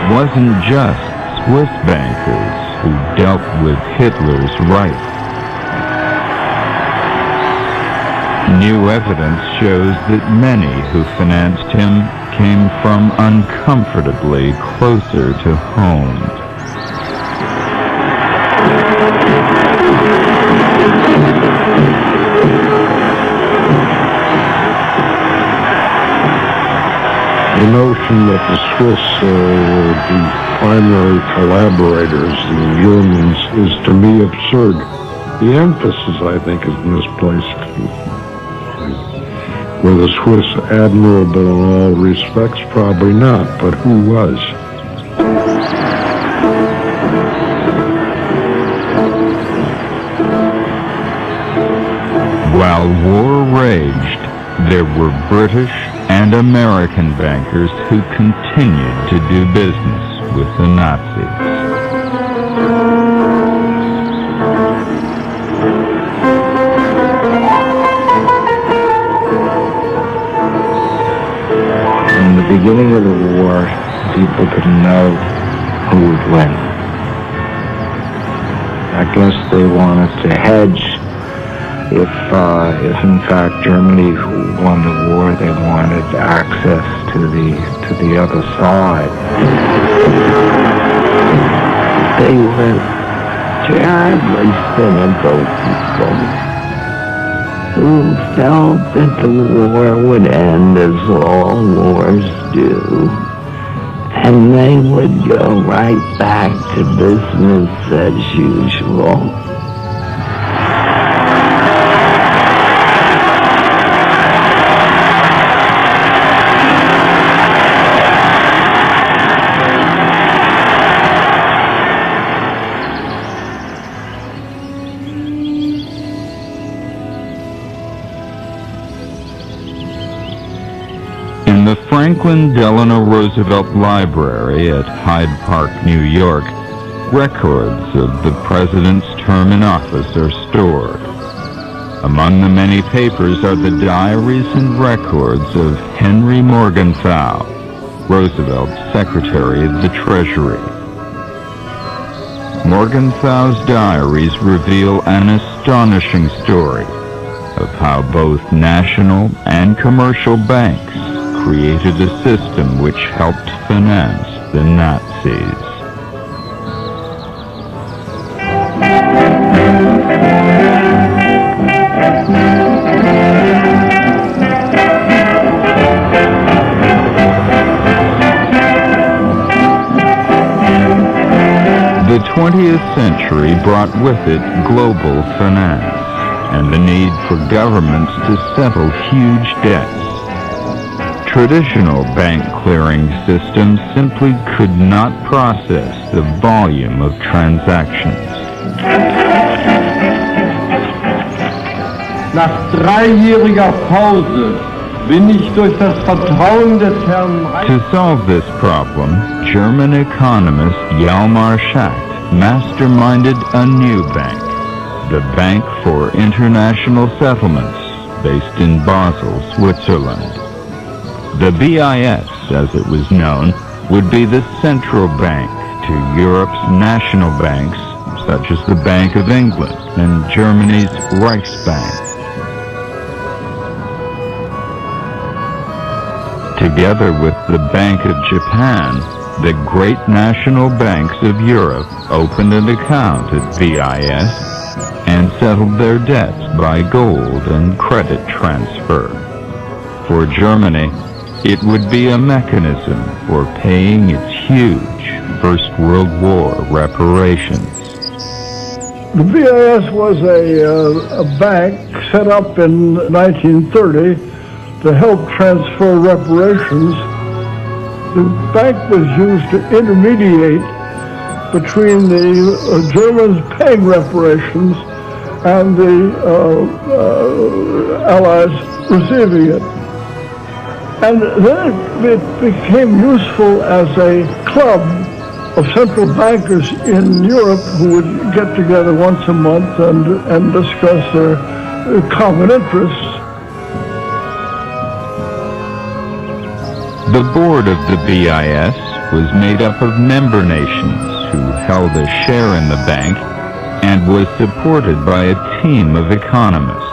wasn't just Swiss bankers who dealt with Hitler's Reich. New evidence shows that many who financed him came from uncomfortably closer to home. The notion that the Swiss were the primary collaborators in the Germans is to me absurd. The emphasis, I think, is misplaced. Were the Swiss admirable in all respects? Probably not, but who was? While war raged, there were British and American bankers who continued to do business with the Nazis. In the beginning of the war, people didn't know who would win. I guess they wanted to hedge. If in fact Germany won the war, they wanted access to the other side. They were terribly cynical people who felt that the war would end as all wars do, and they would go right back to business as usual. In the Franklin Delano Roosevelt Library at Hyde Park, New York, records of the president's term in office are stored. Among the many papers are the diaries and records of Henry Morgenthau, Roosevelt's Secretary of the Treasury. Morgenthau's diaries reveal an astonishing story of how both national and commercial banks created a system which helped finance the Nazis. The 20th century brought with it global finance and the need for governments to settle huge debts. Traditional bank clearing systems simply could not process the volume of transactions. Nach 3-jähriger Pause bin ich durch das Vertrauen des Herrn To solve this problem, German economist Hjalmar Schacht masterminded a new bank, the Bank for International Settlements, based in Basel, Switzerland. The BIS, as it was known, would be the central bank to Europe's national banks, such as the Bank of England and Germany's Reichsbank. Together with the Bank of Japan, the great national banks of Europe opened an account at BIS and settled their debts by gold and credit transfer. For Germany, it would be a mechanism for paying its huge First World War reparations. The BIS was a bank set up in 1930 to help transfer reparations. The bank was used to intermediate between the Germans paying reparations and the Allies receiving it. And then it became useful as a club of central bankers in Europe who would get together once a month and discuss their common interests. The board of the BIS, was made up of member nations who held a share in the bank and was supported by a team of economists.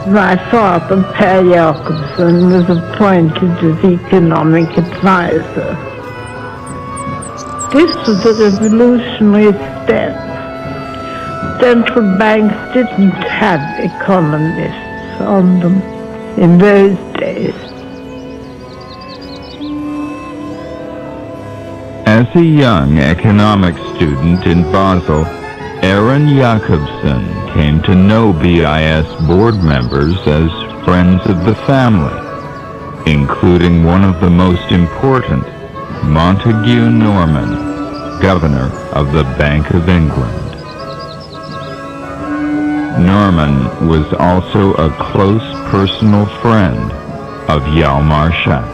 My father, Per Jacobsen, was appointed as economic advisor. This was a revolutionary step. Central banks didn't have economists on them in those days. As a young economics student in Basel, Aaron Jacobsen came to know BIS board members as friends of the family, including one of the most important, Montagu Norman, governor of the Bank of England. Norman was also a close personal friend of Hjalmar Schacht.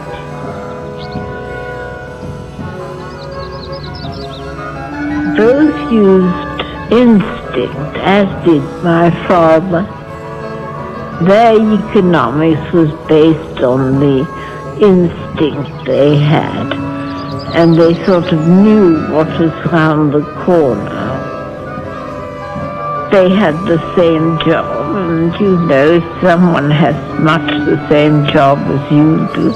Both used instinct, as did my father. Their economics was based on the instinct they had, and they sort of knew what was round the corner. They had the same job, and if someone has much the same job as you do,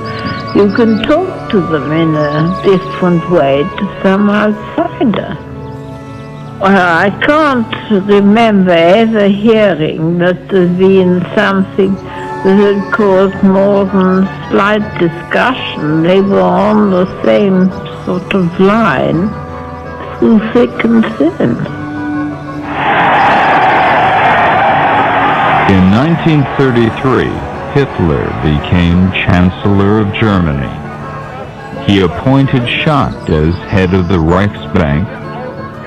you can talk to them in a different way to some outsider. Well, I can't remember ever hearing that there's been something that had caused more than slight discussion. They were on the same sort of line through thick and thin. In 1933, Hitler became Chancellor of Germany. He appointed Schacht as head of the Reichsbank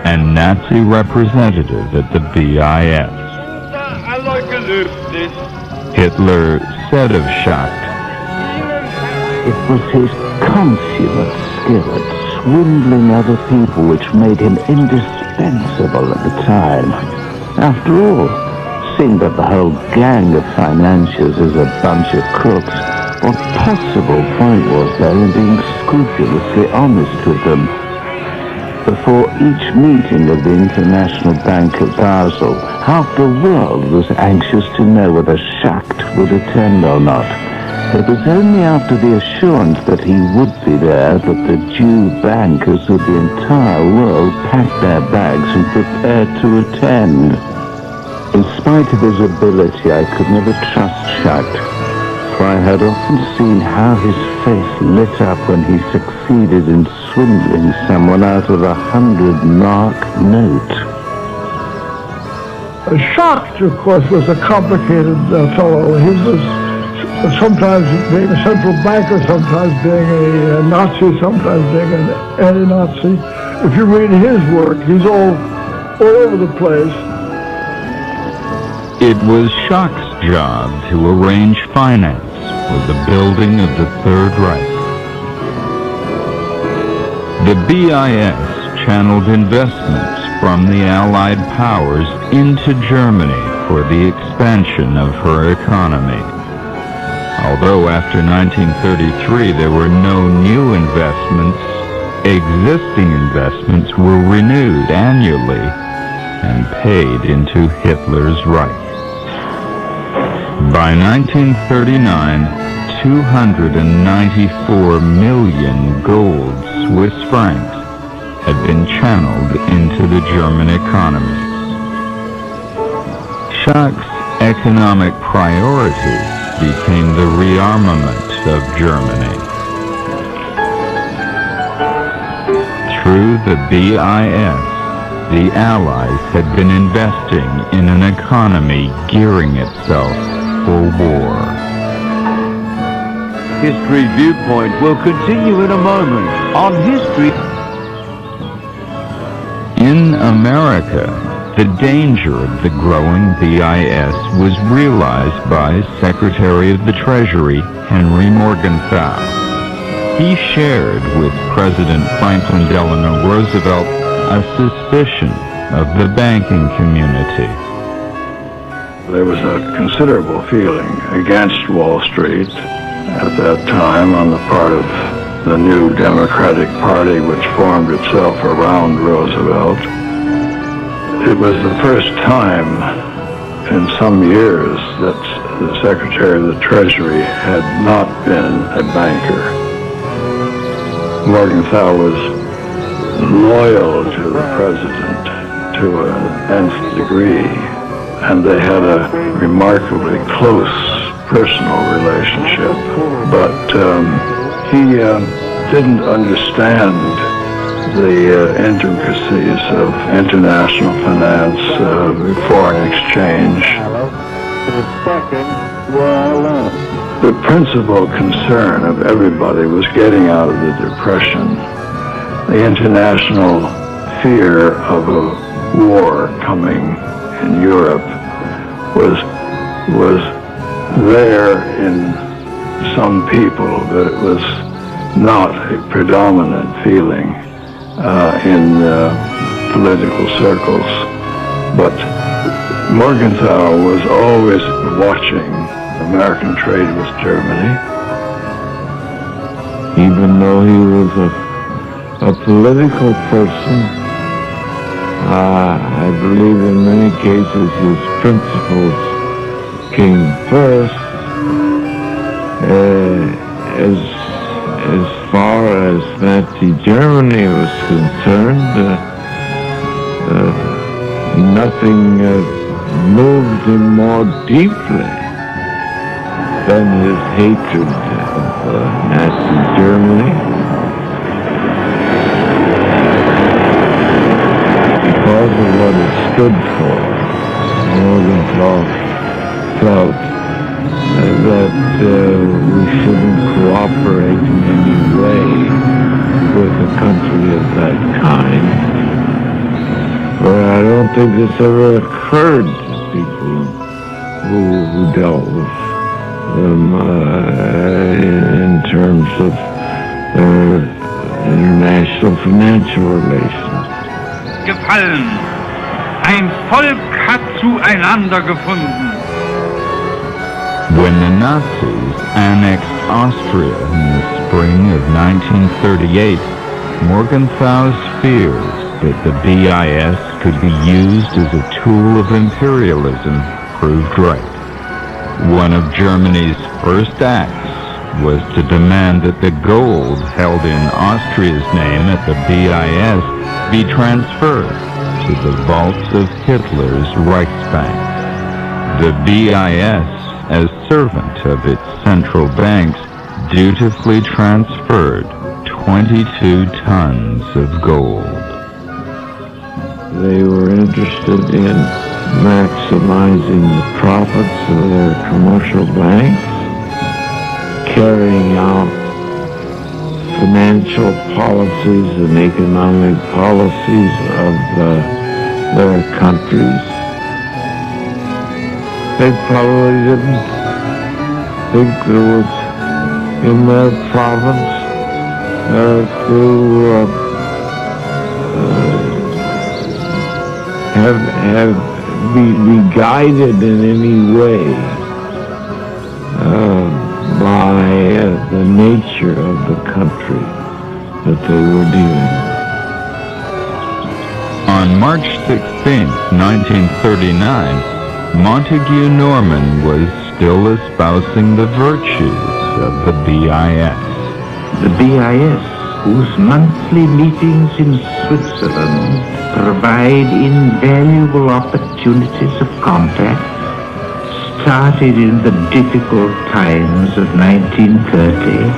and Nazi representative at the BIS. Hitler said of Schacht, "It was his consummate skill at swindling other people which made him indispensable at the time. After all, seeing that the whole gang of financiers is a bunch of crooks, what possible point was there in being scrupulously honest with them?" Before each meeting of the International Bank at Basel, half the world was anxious to know whether Schacht would attend or not. It was only after the assurance that he would be there that the Jew bankers of the entire world packed their bags and prepared to attend. In spite of his ability, I could never trust Schacht, for I had often seen how his face lit up when he succeeded in swindling someone out of 100-mark note. Schacht, of course, was a complicated fellow. He was sometimes being a central banker, sometimes being a Nazi, sometimes being an anti-Nazi. If you read his work, he's all over the place. it was Schacht's job to arrange finance for the building of the Third Reich. The BIS channeled investments from the Allied powers into Germany for the expansion of her economy. Although after 1933 there were no new investments, existing investments were renewed annually and paid into Hitler's Reich. By 1939, 294 million gold Swiss francs had been channeled into the German economy. Schacht's economic priority became the rearmament of Germany. Through the BIS, the Allies had been investing in an economy gearing itself for war. History Viewpoint will continue in a moment on History. In America, the danger of the growing BIS was realized by Secretary of the Treasury Henry Morgenthau. He shared with President Franklin Delano Roosevelt a suspicion of the banking community. There was a considerable feeling against Wall Street at that time on the part of the new Democratic Party, which formed itself around Roosevelt. It was the first time in some years that the Secretary of the Treasury had not been a banker. Morgenthau was loyal to the president to an nth degree, and they had a remarkably close personal relationship. But he didn't understand the intricacies of international finance, foreign exchange. The principal concern of everybody was getting out of the Depression. The international fear of a war coming in Europe was there in some people, but it was not a predominant feeling in political circles. But Morgenthau was always watching American trade with Germany. Even though he was a political person, I believe in many cases his principles came first. As far as Nazi Germany was concerned, nothing moved him more deeply than his hatred of Nazi Germany, because of what it stood for. Morgenthau felt that we shouldn't cooperate in any way with a country of that kind. But I don't think this ever occurred to people who dealt with them in terms of international financial relations. Gefallen. Ein Volk hat zueinander gefunden. When the Nazis annexed Austria in the spring of 1938, Morgenthau's fears that the BIS could be used as a tool of imperialism proved right. One of Germany's first acts was to demand that the gold held in Austria's name at the BIS be transferred to the vaults of Hitler's Reichsbank. The BIS, as servant of its central banks, dutifully transferred 22 tons of gold. They were interested in maximizing the profits of their commercial banks, carrying out financial policies and economic policies of their countries. They probably didn't think there was in their province be guided in any way by the nature of the country that they were dealing with. On March 16, 1939, Montagu Norman was still espousing the virtues of the BIS. The BIS, whose monthly meetings in Switzerland provide invaluable opportunities of contact, started in the difficult times of 1930,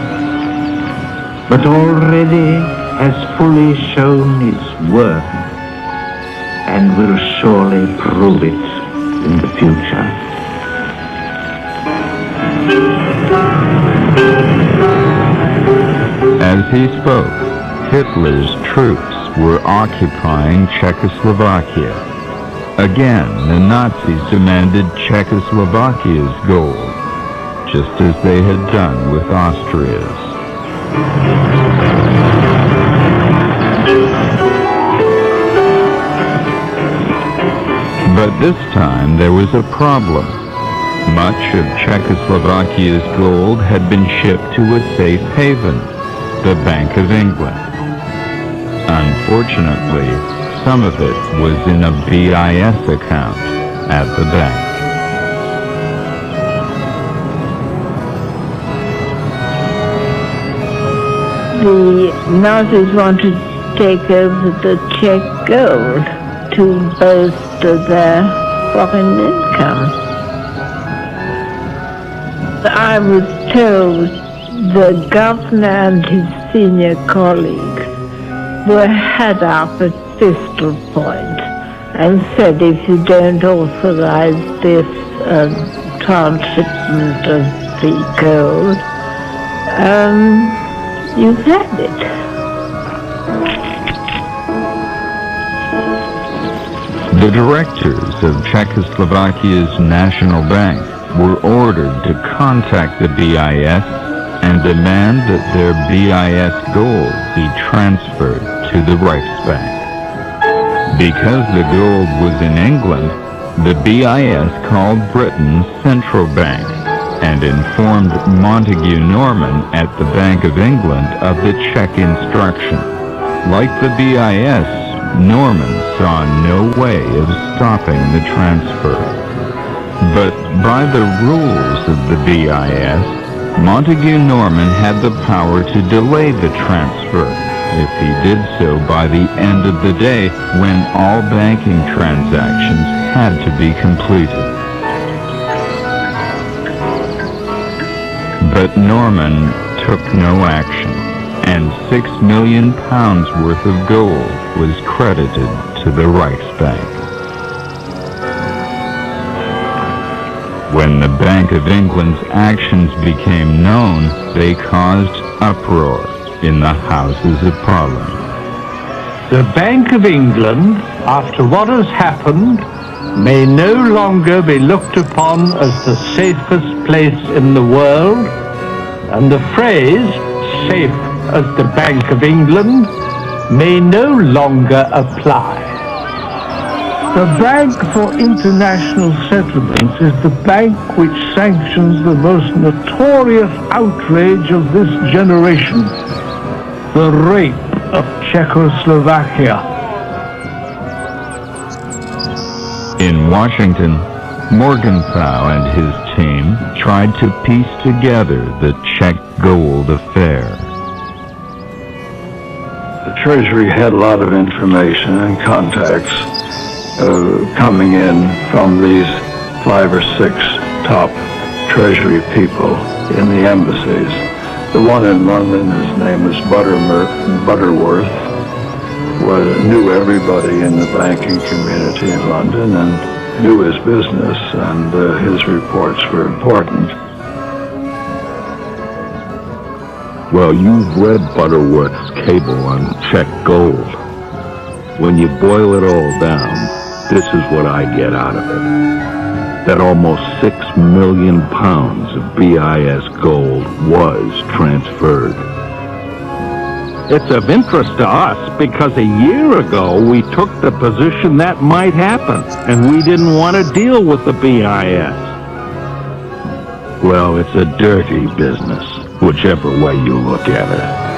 but already has fully shown its worth and will surely prove it in the future. As he spoke, Hitler's troops were occupying Czechoslovakia. Again, the Nazis demanded Czechoslovakia's gold, just as they had done with Austria's. But this time there was a problem. Much of Czechoslovakia's gold had been shipped to a safe haven, the Bank of England. Unfortunately, some of it was in a BIS account at the bank. The Nazis wanted to take over the Czech gold to bolster their foreign income. I was told the governor and his senior colleagues were had up at pistol point and said, if you don't authorize this transshipment of the gold, you've had it. The directors of Czechoslovakia's National Bank were ordered to contact the BIS and demand that their BIS gold be transferred to the Reichsbank. Because the gold was in England, the BIS called Britain's central bank and informed Montagu Norman at the Bank of England of the Czech instruction. Like the BIS, Norman saw no way of stopping the transfer. But by the rules of the BIS, Montagu Norman had the power to delay the transfer if he did so by the end of the day when all banking transactions had to be completed. But Norman took no action, and £6 million worth of gold was credited to the Reichsbank. When the Bank of England's actions became known, they caused uproar in the Houses of Parliament. The Bank of England, after what has happened, may no longer be looked upon as the safest place in the world, and the phrase, safe as the Bank of England, may no longer apply. The Bank for International Settlements is the bank which sanctions the most notorious outrage of this generation, the rape of Czechoslovakia. In Washington, Morgenthau and his team tried to piece together the Czech gold affair. The Treasury had a lot of information and contacts coming in from these 5 or 6 top Treasury people in the embassies. The one in London, his name was Butterworth, knew everybody in the banking community in London and knew his business, and his reports were important. Well, you've read Butterworth's cable on Czech gold. When you boil it all down, this is what I get out of it. That almost £6 million of BIS gold was transferred. It's of interest to us because a year ago we took the position that might happen, and we didn't want to deal with the BIS. Well, it's a dirty business, whichever way you look at it.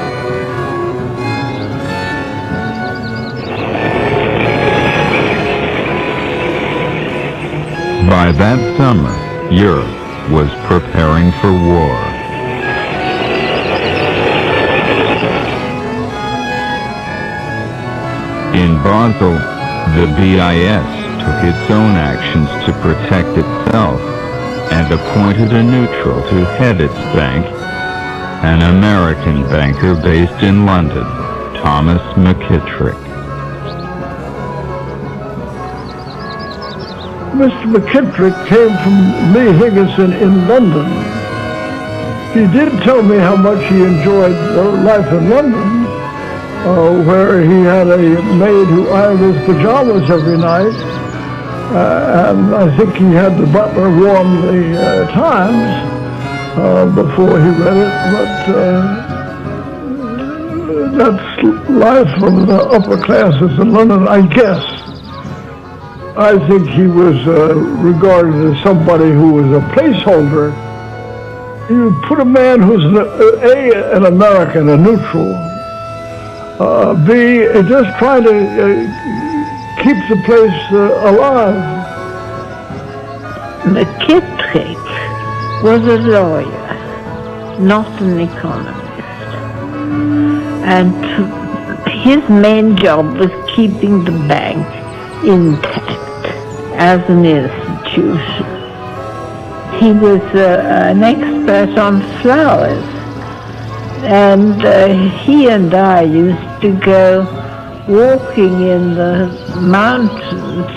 By that summer, Europe was preparing for war. In Basel, the BIS took its own actions to protect itself and appointed a neutral to head its bank, an American banker based in London, Thomas McKittrick. Mr. McKittrick came from Lee Higginson in London. He did tell me how much he enjoyed life in London, where he had a maid who ironed his pajamas every night, and I think he had the butler warm the Times before he read it, but that's life from the upper classes in London, I guess. I think he was regarded as somebody who was a placeholder. You put a man who's an American, a neutral, B, just trying to keep the place alive. 𝐸𝐾𝐳 was a lawyer, not an economist. And his main job was keeping the bank intact as an institution. He was an expert on flowers, and he and I used to go walking in the mountains,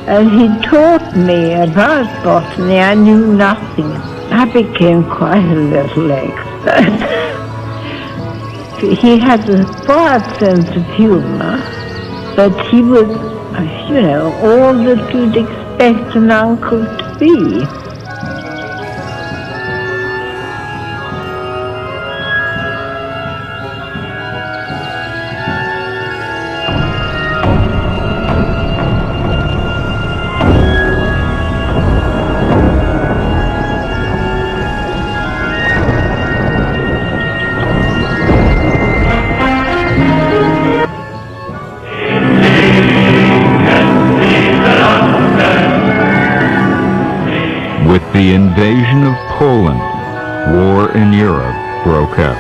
and he taught me about botany. I knew nothing. I became quite a little expert. He had a quiet sense of humor, but he was, you know, all that you'd expect an uncle to be. With the invasion of Poland, war in Europe broke out.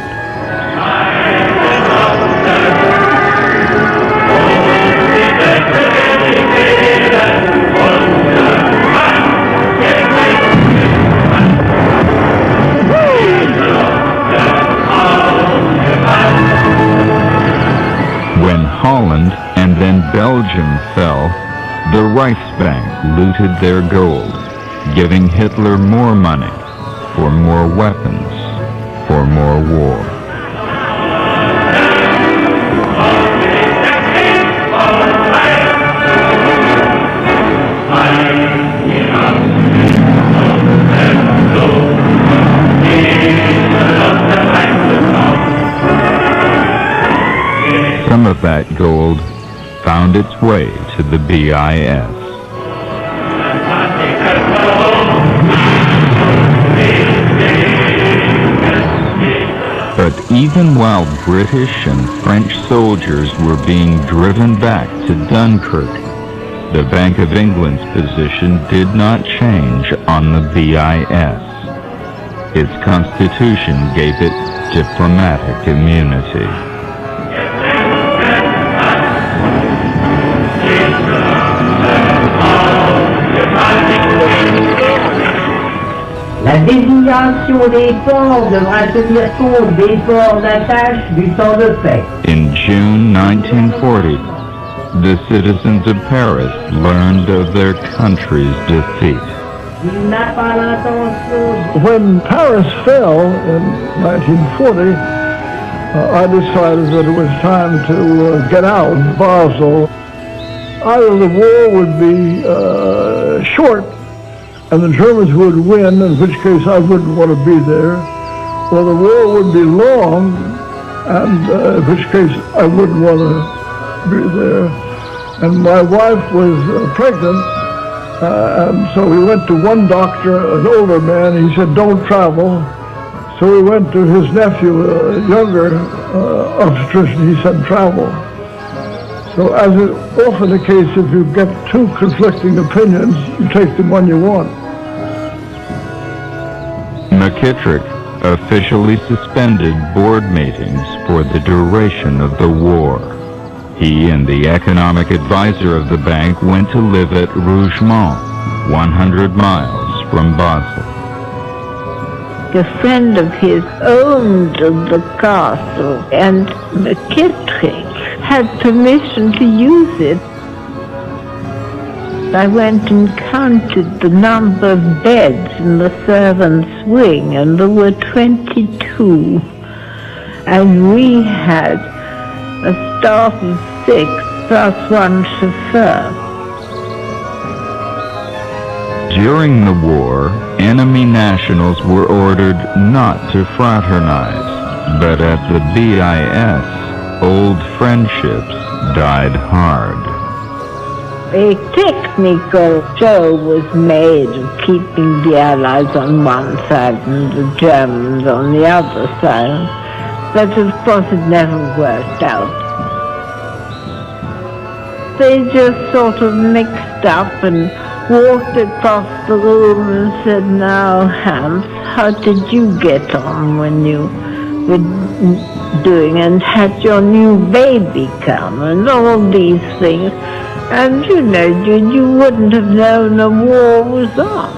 When Holland and then Belgium fell, the Reichsbank looted their gold, giving Hitler more money for more weapons, for more war. Some of that gold found its way to the BIS. But even while British and French soldiers were being driven back to Dunkirk, the Bank of England's position did not change on the BIS. Its constitution gave it diplomatic immunity. La désignation des ports devra tenir compte des ports d'attache du temps de paix. In June 1940, the citizens of Paris learned of their country's defeat. Il n'a pas l'intention. When Paris fell in 1940, I decided that it was time to get out of Basel. Either the war would be short and the Germans would win, in which case I wouldn't want to be there, or the war would be long, and in which case I wouldn't want to be there. And my wife was pregnant, and so we went to one doctor, an older man. He said, don't travel. So we went to his nephew, a younger obstetrician. He said, travel. So as is often the case, if you get two conflicting opinions, you take the one you want. McKittrick officially suspended board meetings for the duration of the war. He and the economic advisor of the bank went to live at Rougemont, 100 miles from Basel. A friend of his owned the castle, and McKittrick had permission to use it. I went and counted the number of beds in the servants' wing, and there were 22. And we had a staff of 6 plus one chauffeur. During the war, enemy nationals were ordered not to fraternize, but at the BIS, old friendships died hard. A technical show was made of keeping the Allies on one side and the Germans on the other side, but of course it never worked out. They just sort of mixed up and walked across the room and said, "Now, Hans, how did you get on when you were doing and had your new baby come?" and all these things. And you know, you wouldn't have known a war was on.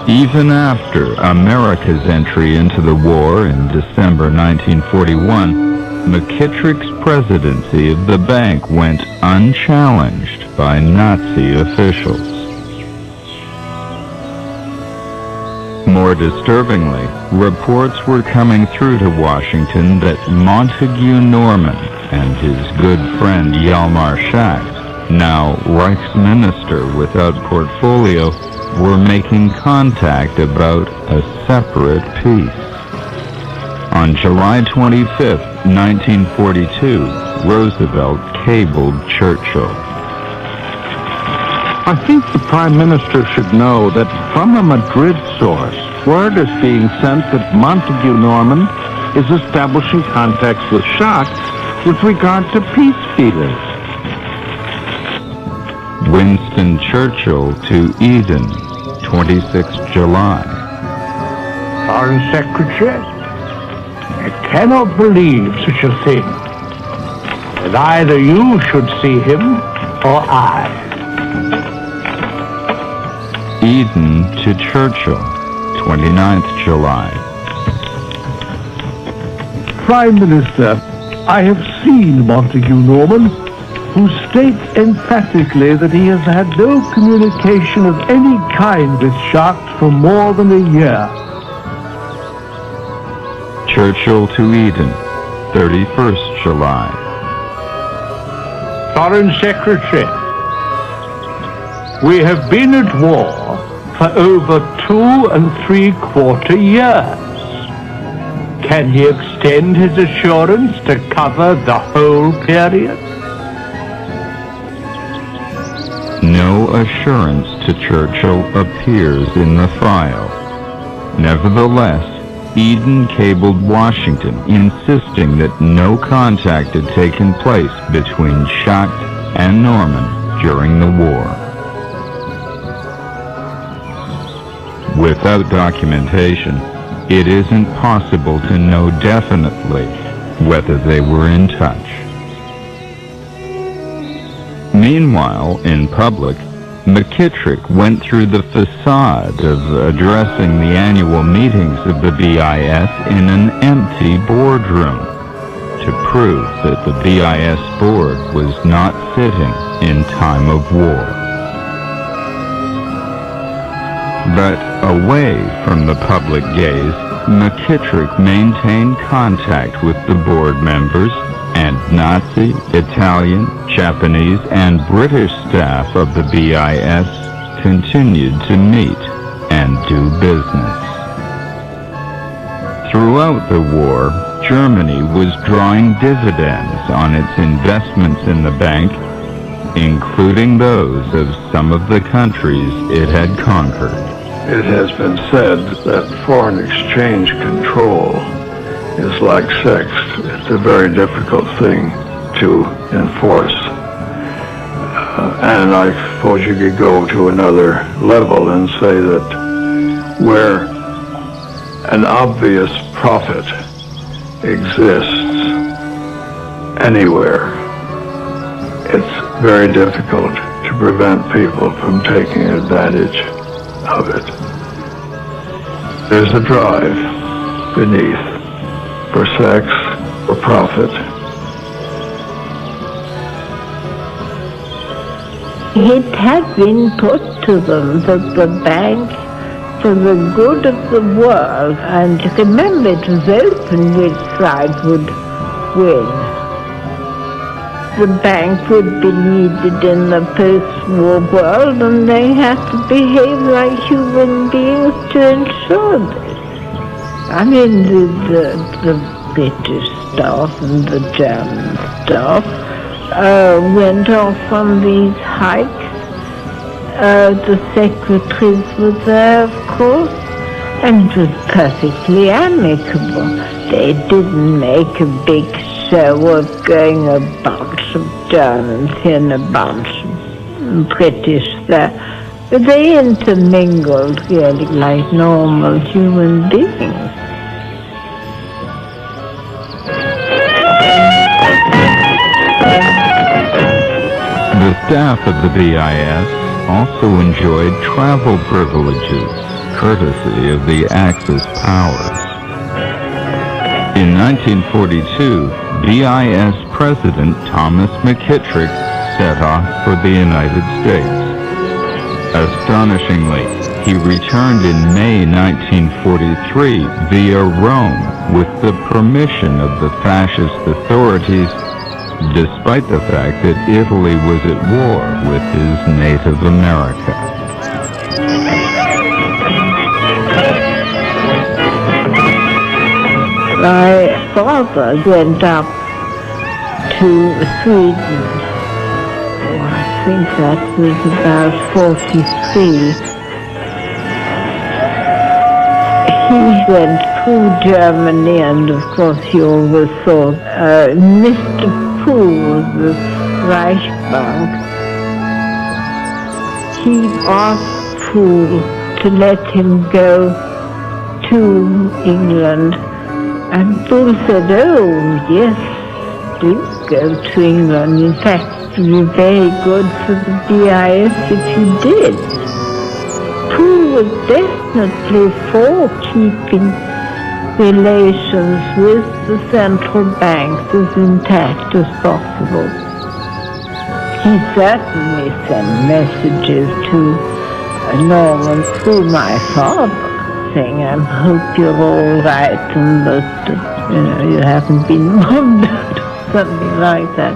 Even after America's entry into the war in December 1941, McKittrick's presidency of the bank went unchallenged by Nazi officials. More disturbingly, reports were coming through to Washington that Montagu Norman and his good friend Hjalmar Schacht, now Reichsminister without portfolio, were making contact about a separate peace. On July 25, 1942, Roosevelt cabled Churchill. I think the Prime Minister should know that from a Madrid source, word is being sent that Montagu Norman is establishing contacts with Schacht with regard to peace feelers. Winston Churchill to Eden, 26 July. Foreign Secretary, I cannot believe such a thing. That either you should see him or I. Eden to Churchill, 29th July. Prime Minister, I have seen Montagu Norman, who states emphatically that he has had no communication of any kind with Schacht for more than a year. Churchill to Eden, 31st July. Foreign Secretary, we have been at war for over 2 3/4 years. Can he extend his assurance to cover the whole period? No assurance to Churchill appears in the file. Nevertheless, Eden cabled Washington, insisting that no contact had taken place between Schacht and Norman during the war. Without documentation, it isn't possible to know definitely whether they were in touch. Meanwhile, in public, McKittrick went through the facade of addressing the annual meetings of the BIS in an empty boardroom to prove that the BIS board was not sitting in time of war. But away from the public gaze, McKittrick maintained contact with the board members and Nazi, Italian, Japanese, and British staff of the BIS continued to meet and do business. Throughout the war, Germany was drawing dividends on its investments in the bank, including those of some of the countries it had conquered. It has been said that foreign exchange control is like sex. It's a very difficult thing to enforce. And I suppose you could go to another level and say that where an obvious profit exists anywhere, it's very difficult to prevent people from taking advantage of it. There's a drive beneath for sex, for profit. It had been put to them that the bank, for the good of the world, and you can remember it was open which side would win. The bank would be needed in the post-war world, and they had to behave like human beings to ensure this. I mean, the British staff and the German staff went off on these hikes. The secretaries were there, of course, and it was perfectly amicable. They didn't make a big show of going a bunch of Germans here and a bunch of British there. But they intermingled really like normal human beings. The staff of the BIS also enjoyed travel privileges, courtesy of the Axis powers. In 1942, BIS President Thomas McKittrick set off for the United States. Astonishingly, he returned in May 1943 via Rome with the permission of the fascist authorities, despite the fact that Italy was at war with his native America. My father went up to Sweden. I think that was about 43. He went through Germany, and of course he always thought Mr. Poole, the Reichsbank, he asked Poole to let him go to England, and Poole said, "Oh, yes, do go to England. In fact, it would be very good for the BIS if you did." Poole was definitely for keeping relations with the central banks as intact as possible. He certainly sent messages to Norman through my father, saying, "I hope you're all right and that you haven't been wounded," something like that.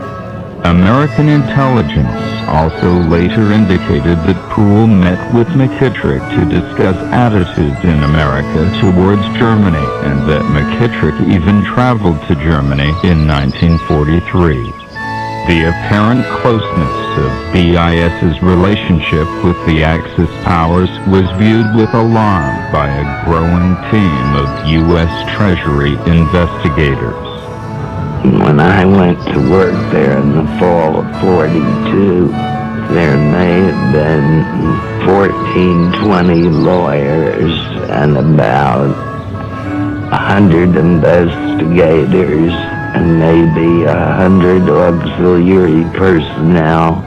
American intelligence also later indicated that Poole met with McKittrick to discuss attitudes in America towards Germany, and that McKittrick even traveled to Germany in 1943. The apparent closeness of BIS's relationship with the Axis powers was viewed with alarm by a growing team of U.S. Treasury investigators. When I went to work there in the fall of '42, there may have been 14, 20 lawyers and about 100 investigators and maybe 100 auxiliary personnel.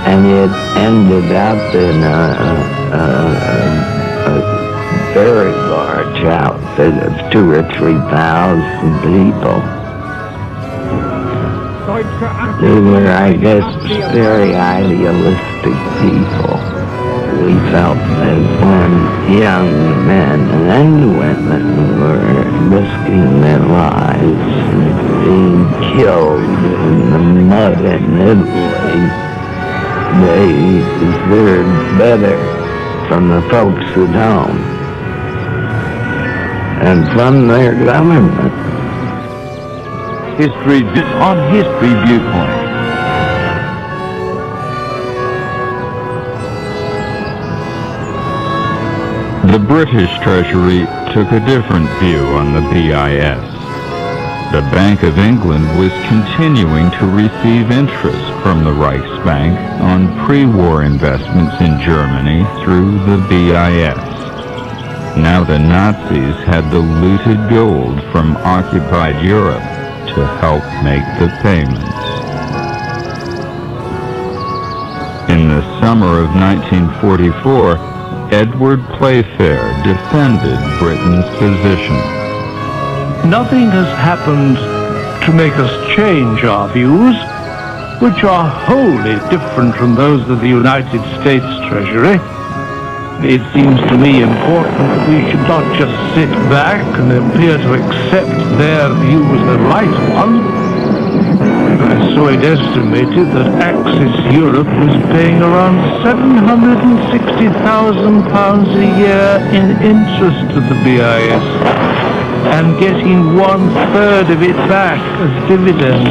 And it ended up in a very large outfit of 2,000 or 3,000 people. They were, I guess, very idealistic people. We felt that when young men and women were risking their lives and being killed in the mud in Italy, they deserved better from the folks at home and from their government. History on History Viewpoint. The British Treasury took a different view on the BIS. The Bank of England was continuing to receive interest from the Reichsbank on pre-war investments in Germany through the BIS. Now the Nazis had the looted gold from occupied Europe to help make the payments. In the summer of 1944, Edward Playfair defended Britain's position. Nothing has happened to make us change our views, which are wholly different from those of the United States Treasury. It seems to me important that we should not just sit back and appear to accept their view as the right one. I saw it estimated that Axis Europe was paying around £760,000 a year in interest to the BIS and getting 1/3 of it back as dividends.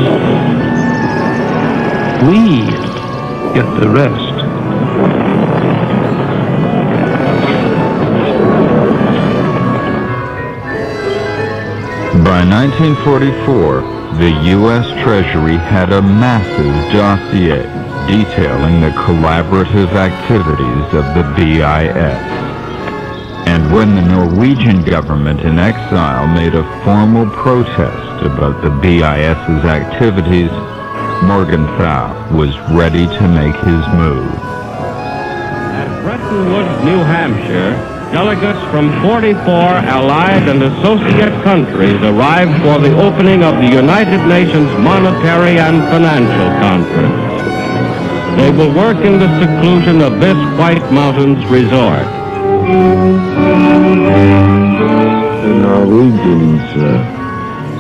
We get the rest. By 1944, the U.S. Treasury had a massive dossier detailing the collaborative activities of the BIS. And when the Norwegian government in exile made a formal protest about the BIS's activities, Morgenthau was ready to make his move. At Bretton Woods, New Hampshire, delegates from 44 allied and associate countries arrived for the opening of the United Nations Monetary and Financial Conference. They will work in the seclusion of this White Mountains resort. The Norwegians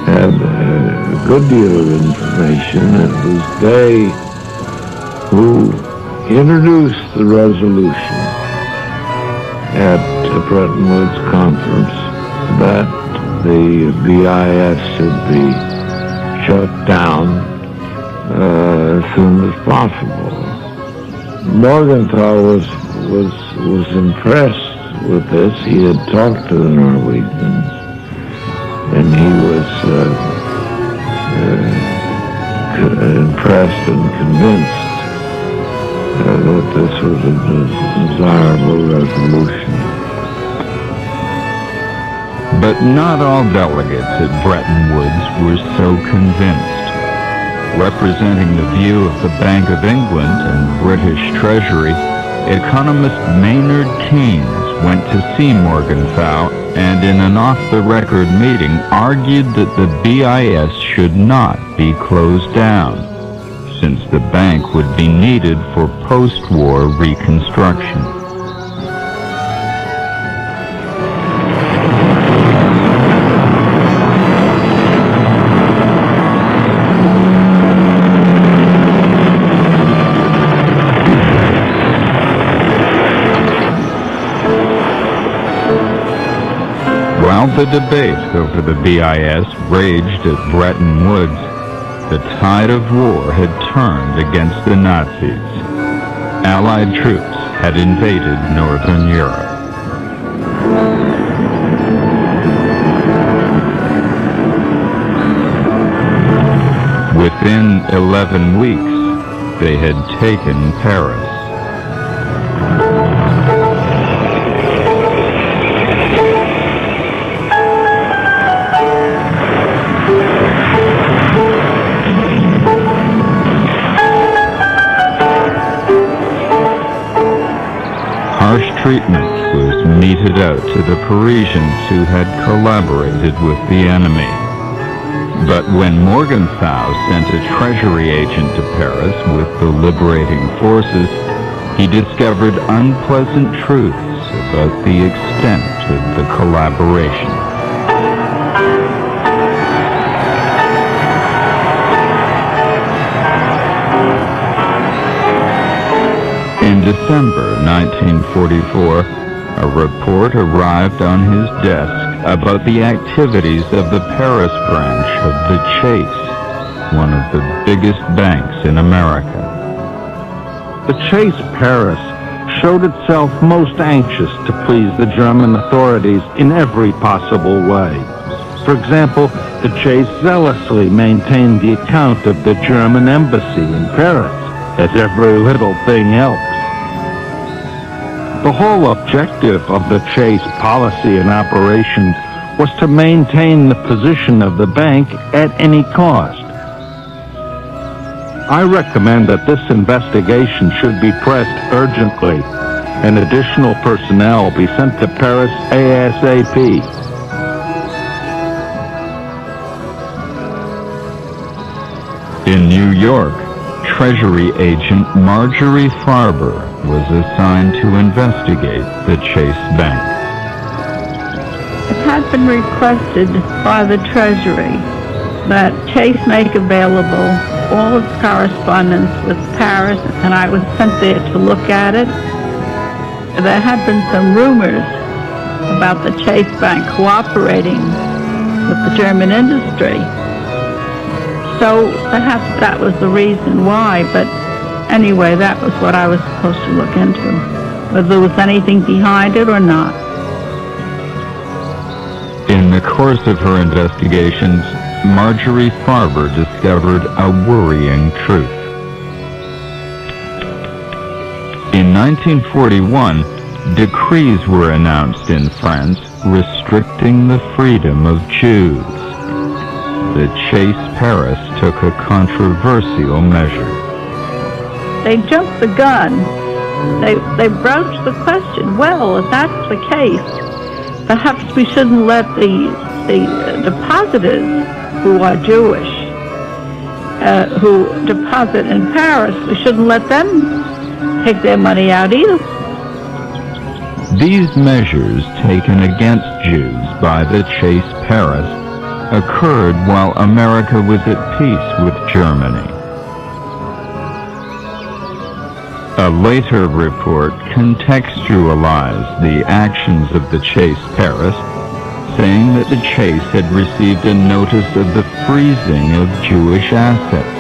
had a good deal of information. It was they who introduced the resolution at the Bretton Woods Conference that the BIS should be shut down as soon as possible. Morgenthau was impressed with this. He had talked to the Norwegians, and he was impressed and convinced that this was a desirable resolution. But not all delegates at Bretton Woods were so convinced. Representing the view of the Bank of England and British Treasury, economist Maynard Keynes went to see Morgenthau and in an off-the-record meeting argued that the BIS should not be closed down, since the bank would be needed for post-war reconstruction. While the debate over the BIS raged at Bretton Woods, the tide of war had turned against the Nazis. Allied troops had invaded Northern Europe. Within 11 weeks, they had taken Paris. Harsh treatment was meted out to the Parisians who had collaborated with the enemy. But when Morgenthau sent a treasury agent to Paris with the liberating forces, he discovered unpleasant truths about the extent of the collaboration. In December 1944, a report arrived on his desk about the activities of the Paris branch of the Chase, one of the biggest banks in America. The Chase Paris showed itself most anxious to please the German authorities in every possible way. For example, the Chase zealously maintained the account of the German embassy in Paris, as every little thing else. The whole objective of the Chase policy and operations was to maintain the position of the bank at any cost. I recommend that this investigation should be pressed urgently and additional personnel be sent to Paris ASAP. In New York, Treasury agent Marjorie Farber was assigned to investigate the Chase Bank. It had been requested by the Treasury that Chase make available all its correspondence with Paris, and I was sent there to look at it. There had been some rumors about the Chase Bank cooperating with the German industry. So perhaps that was the reason why, but anyway, that was what I was supposed to look into, whether there was anything behind it or not. In the course of her investigations, Marjorie Farber discovered a worrying truth. In 1941, decrees were announced in France restricting the freedom of Jews. The Chase Paris took a controversial measure. They jumped the gun. They broached the question, well, if that's the case, perhaps we shouldn't let the depositors who are Jewish, who deposit in Paris, we shouldn't let them take their money out either. These measures taken against Jews by the Chase Paris occurred while America was at peace with Germany. A later report contextualized the actions of the Chase Paris, saying that the Chase had received a notice of the freezing of Jewish assets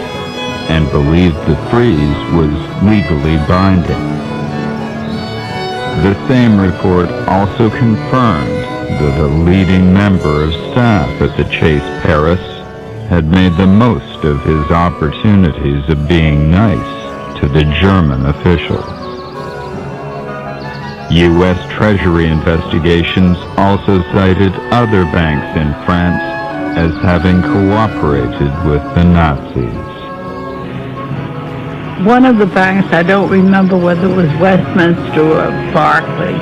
and believed the freeze was legally binding. The same report also confirmed that a leading member of staff at the Chase Paris had made the most of his opportunities of being nice to the German officials. U.S. Treasury investigations also cited other banks in France as having cooperated with the Nazis. One of the banks, I don't remember whether it was Westminster or Barclays,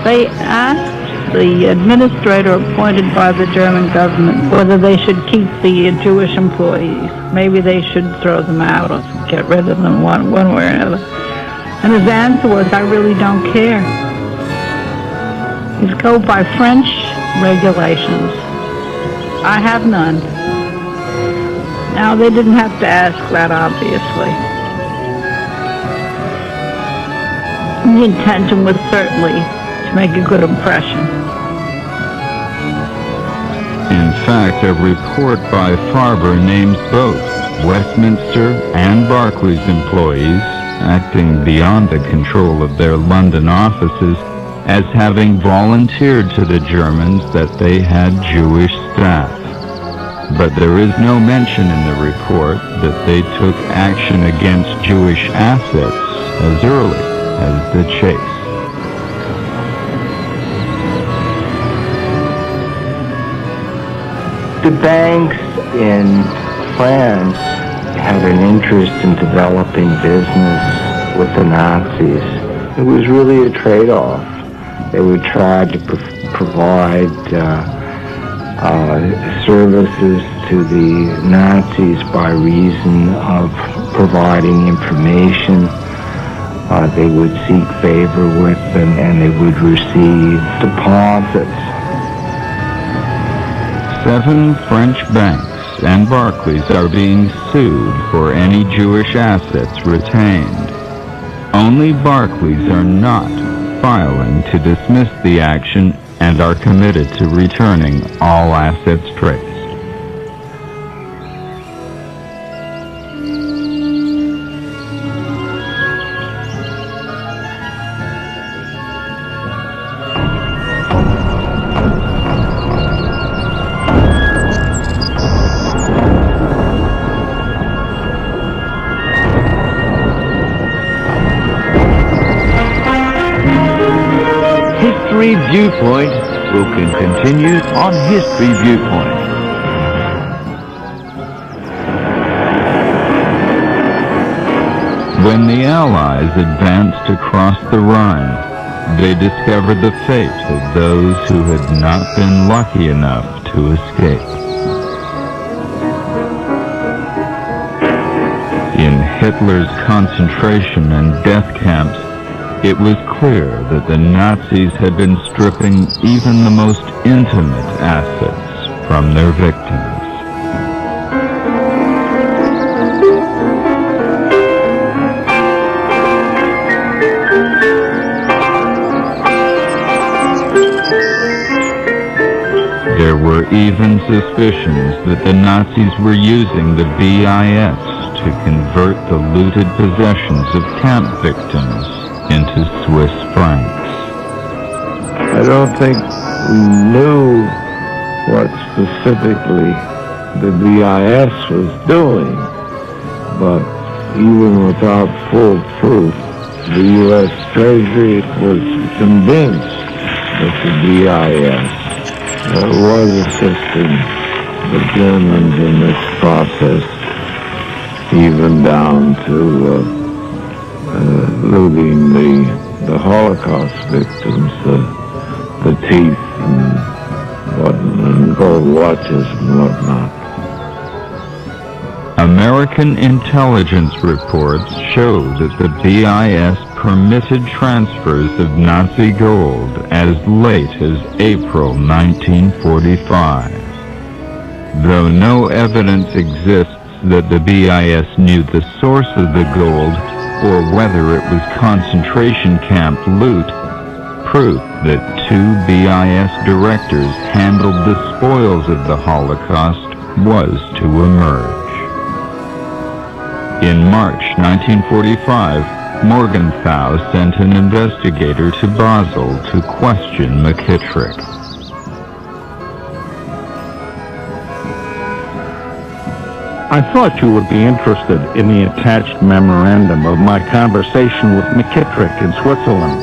they asked the administrator appointed by the German government whether they should keep the Jewish employees. Maybe they should throw them out or get rid of them one way or another. And his answer was, I really don't care. He'd go by French regulations. I have none. Now, they didn't have to ask that, obviously. The intention was certainly to make a good impression. In fact, a report by Farber names both Westminster and Barclays employees, acting beyond the control of their London offices, as having volunteered to the Germans that they had Jewish staff. But there is no mention in the report that they took action against Jewish assets as early as the Chase. The banks in France had an interest in developing business with the Nazis. It was really a trade-off. They would try to provide services to the Nazis by reason of providing information. They would seek favor with them, and they would receive deposits. 7 French banks and Barclays are being sued for any Jewish assets retained. Only Barclays are not filing to dismiss the action and are committed to returning all assets traced. History Viewpoint will continue on History Viewpoint. When the Allies advanced across the Rhine, they discovered the fate of those who had not been lucky enough to escape. In Hitler's concentration and death camps, it was clear that the Nazis had been stripping even the most intimate assets from their victims. There were were even suspicions that the Nazis were using the BIS to convert the looted possessions of camp victims into Swiss francs. I don't think we knew what specifically the BIS was doing, but even without full proof, the U.S. Treasury was convinced that the BIS was assisting the Germans in this process, even down to looting the Holocaust victims, the teeth and gold watches and whatnot. American intelligence reports show that the BIS permitted transfers of Nazi gold as late as April 1945. Though no evidence exists that the BIS knew the source of the gold or whether it was concentration camp loot, proof that two BIS directors handled the spoils of the Holocaust was to emerge. In March 1945, Morgenthau sent an investigator to Basel to question McKittrick. I thought you would be interested in the attached memorandum of my conversation with McKittrick in Switzerland.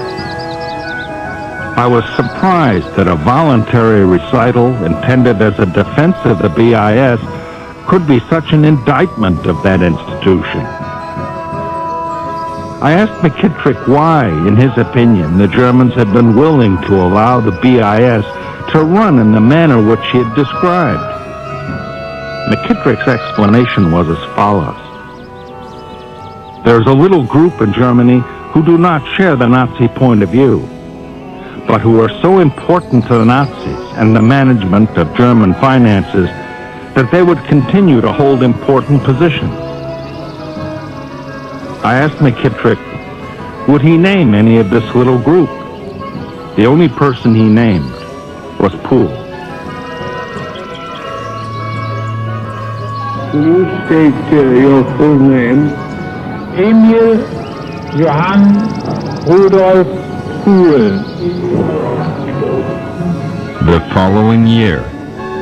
I was surprised that a voluntary recital intended as a defense of the BIS could be such an indictment of that institution. I asked McKittrick why, in his opinion, the Germans had been willing to allow the BIS to run in the manner which he had described. McKittrick's explanation was as follows. There's a little group in Germany who do not share the Nazi point of view, but who are so important to the Nazis and the management of German finances that they would continue to hold important positions. I asked McKittrick, would he name any of this little group? The only person he named was Poole. Can you state your full name? Emil Johann Rudolf Poole. The following year,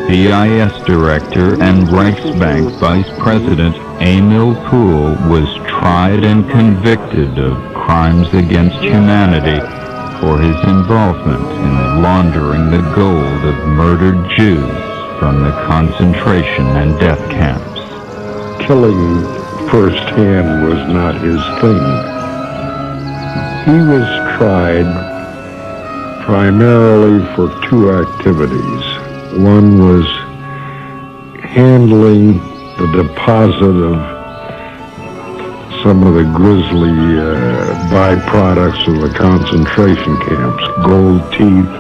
BIS Director and Reichsbank Vice President Emil Poole was tried and convicted of crimes against humanity for his involvement in laundering the gold of murdered Jews from the concentration and death camps. Killing firsthand was not his thing. He was tried primarily for two activities. One was handling the deposit of some of the grisly byproducts of the concentration camps. Gold teeth,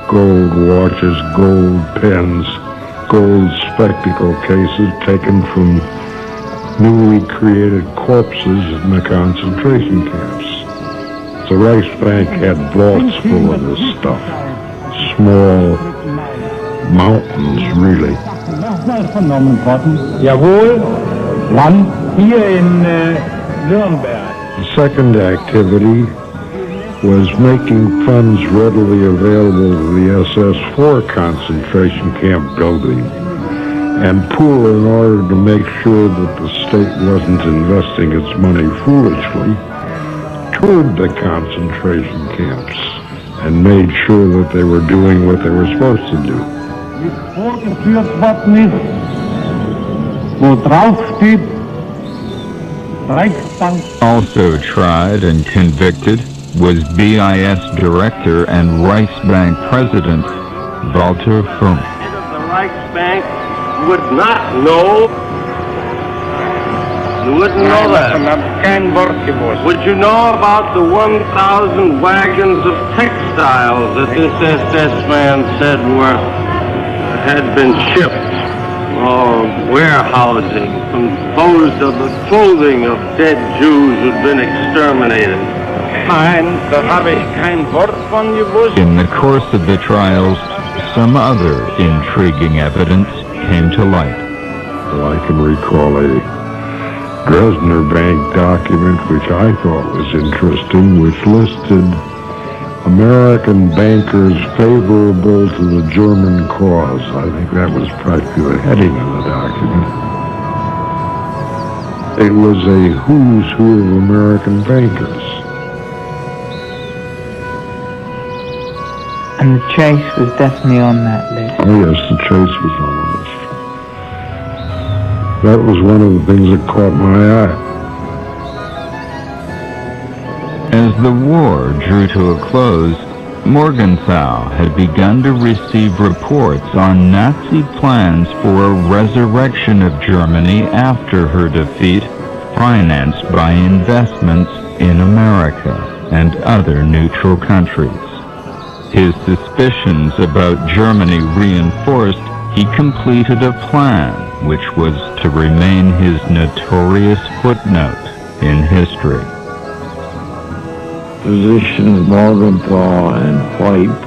gold watches, gold pens, gold spectacle cases taken from newly created corpses in the concentration camps. The Reichsbank had vaults full of this stuff. Small mountains, really. Jawohl, wann? Hier in Nürnberg. The second activity was making funds readily available to the SS-4 concentration camp building. And Poole, in order to make sure that the state wasn't investing its money foolishly, toured the concentration camps and made sure that they were doing what they were supposed to do. Vorgeführt worden ist, wo drauf steht, Reichsbank. Also tried and convicted was BIS Director and Reichsbank President Walter Funk. The head of the Reichsbank would not know. You wouldn't know that. Would you know about the 1,000 wagons of textiles that this SS man said had been shipped, or warehousing, composed of the clothing of dead Jews who'd been exterminated? In the course of the trials, some other intriguing evidence came to light. Well, I can recall a Dresdner Bank document which I thought was interesting, which listed American bankers favorable to the German cause. I think that was practically the heading of the document. It was a who's who of American bankers. And the Chase was definitely on that list. Oh yes, the Chase was on the list. That was one of the things that caught my eye. As the war drew to a close, Morgenthau had begun to receive reports on Nazi plans for a resurrection of Germany after her defeat, financed by investments in America and other neutral countries. His suspicions about Germany reinforced, he completed a plan which was to remain his notorious footnote in history. Positions Morgenthau and White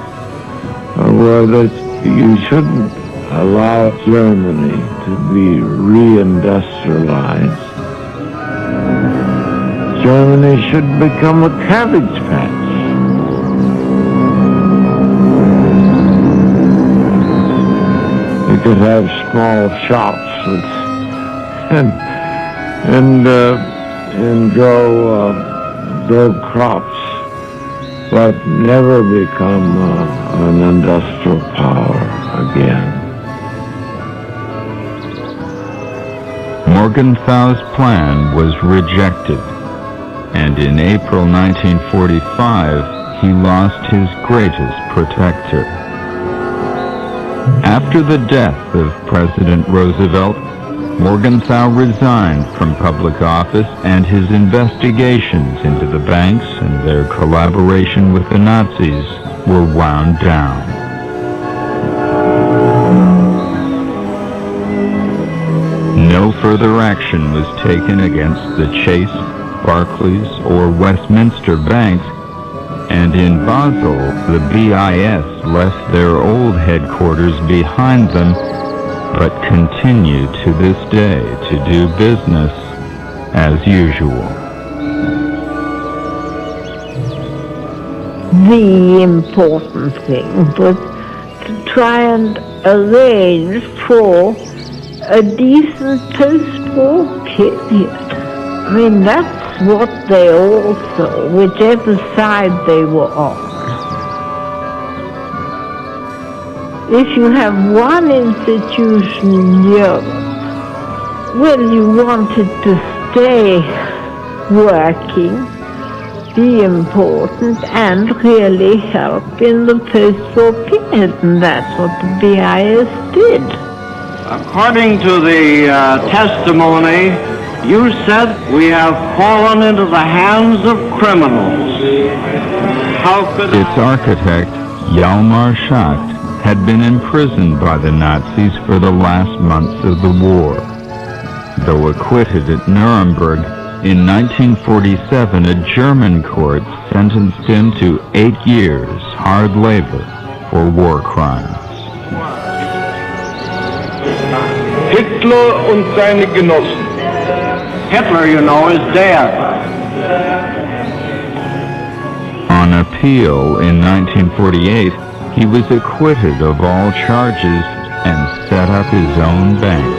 were that you shouldn't allow Germany to be reindustrialized. Germany should become a cabbage patch. You could have small shops and grow crops, but never become an industrial power again. Morgenthau's plan was rejected, and in April 1945, he lost his greatest protector. After the death of President Roosevelt, Morgenthau resigned from public office, and his investigations into the banks and their collaboration with the Nazis were wound down. No further action was taken against the Chase, Barclays, or Westminster banks, and in Basel, the BIS left their old headquarters behind them, but continue to this day to do business as usual. The important thing was to try and arrange for a decent post-war period. I mean, that's what they all saw, whichever side they were on. If you have one institution in Europe, well, you want it to stay working, be important, and really help in the post-war period, and that's what the BIS did. According to the testimony, you said we have fallen into the hands of criminals. How could its architect, Hjalmar Schacht, had been imprisoned by the Nazis for the last months of the war. Though acquitted at Nuremberg, in 1947 a German court sentenced him to 8 years hard labor for war crimes. Hitler und seine Genossen. Hitler, you know, is dead. On appeal in 1948, he was acquitted of all charges and set up his own bank.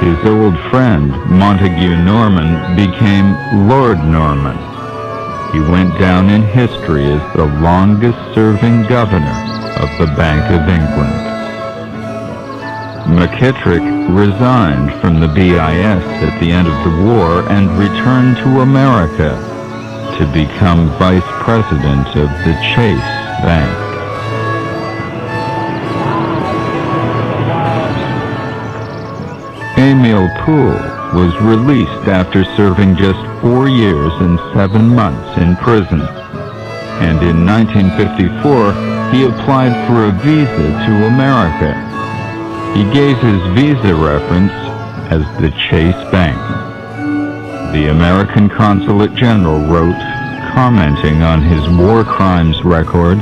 His old friend, Montagu Norman, became Lord Norman. He went down in history as the longest-serving governor of the Bank of England. McKittrick resigned from the BIS at the end of the war and returned to America to become vice president of the Chase Bank. Emil Poole was released after serving just 4 years and 7 months in prison, and in 1954 he applied for a visa to America. He gave his visa reference as the Chase Bank. The American Consulate General wrote, commenting on his war crimes record,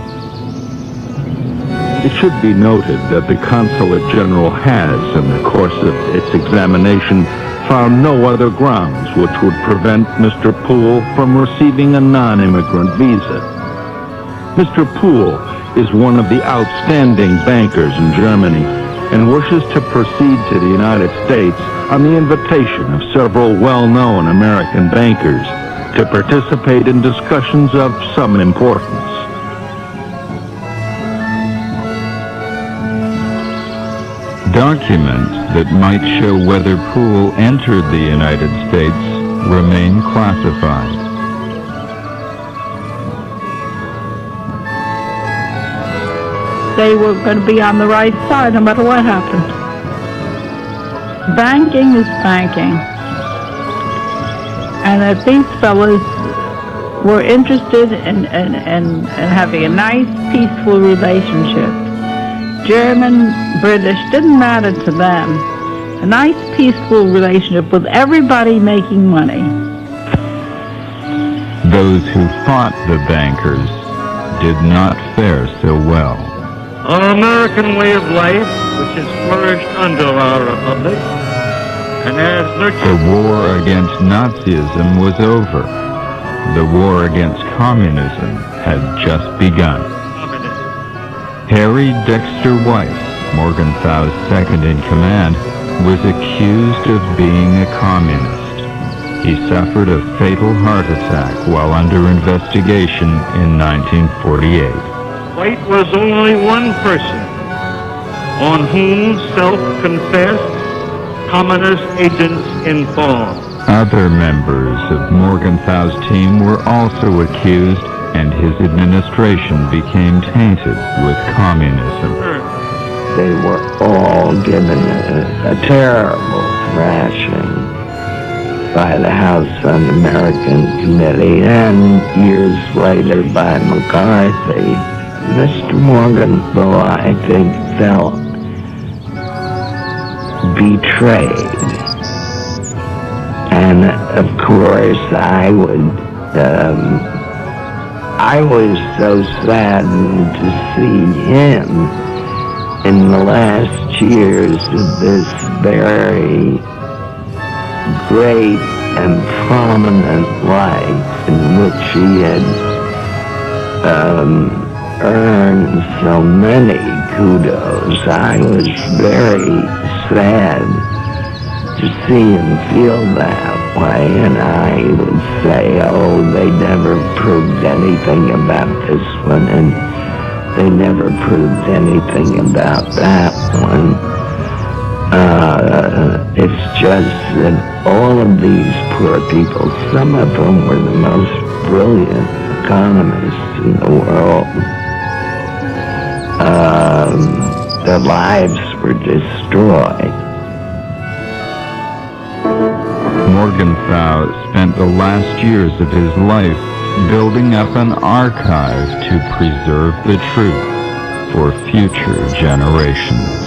It should be noted that the Consulate General has, in the course of its examination, found no other grounds which would prevent Mr. Poole from receiving a non-immigrant visa. Mr. Poole is one of the outstanding bankers in Germany and wishes to proceed to the United States on the invitation of several well-known American bankers to participate in discussions of some importance. Documents that might show whether Poole entered the United States remain classified. They were going to be on the right side no matter what happened. Banking is banking. And if these fellows were interested in having a nice, peaceful relationship, German, British, didn't matter to them. A nice, peaceful relationship with everybody making money. Those who fought the bankers did not fare so well. Our American way of life, which has flourished under our republic, and has nurtured... The war against Nazism was over. The war against communism had just begun. Harry Dexter Weiss, Morgenthau's second-in-command, was accused of being a communist. He suffered a fatal heart attack while under investigation in 1948. White was only one person on whom self-confessed communist agents informed. Other members of Morgenthau's team were also accused, and his administration became tainted with communism. They were all given a terrible thrashing by the House Un-American Committee and years later by McCarthy. Mr. Morgenthau, I think, felt betrayed. And of course I was so saddened to see him in the last years of this very great and prominent life in which he had earned so many kudos. I was very sad to see him feel that way, and I would say, oh, they never proved anything about this one, and they never proved anything about that one. It's just that all of these poor people, some of them were the most brilliant economists in the world. Their lives were destroyed. Morgenthau spent the last years of his life building up an archive to preserve the truth for future generations.